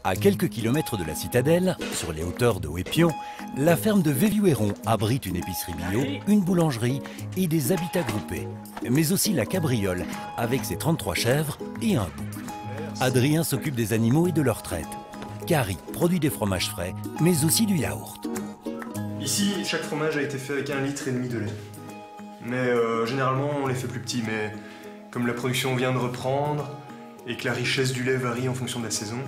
À quelques kilomètres de la citadelle, sur les hauteurs de Wépion, la ferme de Véluéron abrite une épicerie bio, une boulangerie et des habitats groupés. Mais aussi la cabriole, avec ses 33 chèvres et un bouc. Adrien s'occupe des animaux et de leur traite. Carrie produit des fromages frais, mais aussi du yaourt. Ici, chaque fromage a été fait avec 1,5 litre de lait. Mais généralement, on les fait plus petits. Mais comme la production vient de reprendre et que la richesse du lait varie en fonction de la saison,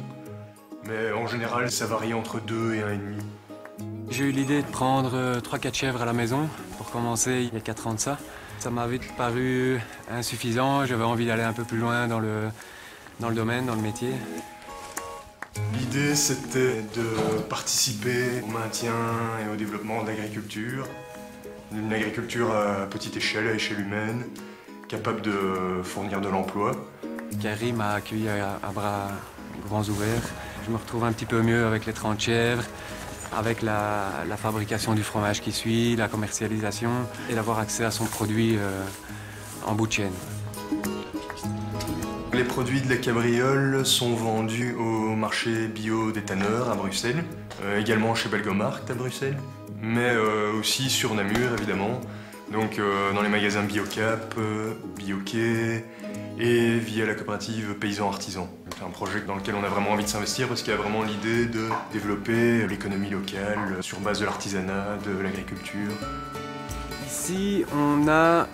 mais en général, ça varie entre 2 et 1,5. J'ai eu l'idée de prendre 3-4 chèvres à la maison pour commencer il y a 4 ans de ça. Ça m'a vite paru insuffisant, j'avais envie d'aller un peu plus loin dans le domaine, dans le métier. L'idée, c'était de participer au maintien et au développement de l'agriculture. Une agriculture à petite échelle, à échelle humaine, capable de fournir de l'emploi. Carrie m'a accueilli à bras grands ouverts. Je me retrouve un petit peu mieux avec les 30 chèvres, avec la fabrication du fromage qui suit, la commercialisation et d'avoir accès à son produit en bout de chaîne. Les produits de la cabriole sont vendus au marché bio des tanneurs à Bruxelles, également chez Belgomarkt à Bruxelles, mais aussi sur Namur évidemment, donc dans les magasins Biocap, Bioquet et via la coopérative Paysans Artisans. C'est un projet dans lequel on a vraiment envie de s'investir parce qu'il y a vraiment l'idée de développer l'économie locale sur base de l'artisanat, de l'agriculture. Ici, on a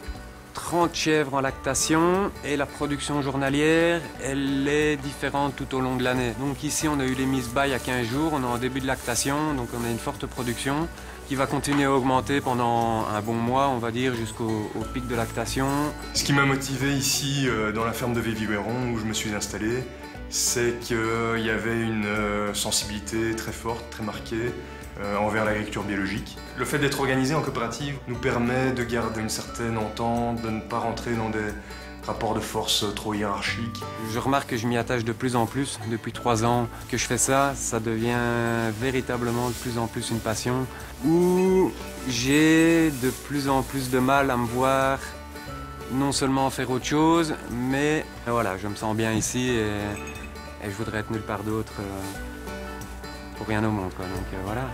30 chèvres en lactation et la production journalière, elle est différente tout au long de l'année. Donc ici, on a eu les mises bas il y a 15 jours, on est en début de lactation, donc on a une forte production qui va continuer à augmenter pendant un bon mois, on va dire, jusqu'au pic de lactation. Ce qui m'a motivé ici, dans la ferme de Véluéron, où je me suis installé, c'est qu'il y avait une sensibilité très forte, très marquée, envers l'agriculture biologique. Le fait d'être organisé en coopérative nous permet de garder une certaine entente, de ne pas rentrer dans des rapports de force trop hiérarchiques. Je remarque que je m'y attache de plus en plus. Depuis 3 ans que je fais ça, ça devient véritablement de plus en plus une passion, où j'ai de plus en plus de mal à me voir non seulement faire autre chose, mais voilà, je me sens bien ici et je voudrais être nulle part d'autre. Pour rien au monde, quoi. Donc voilà.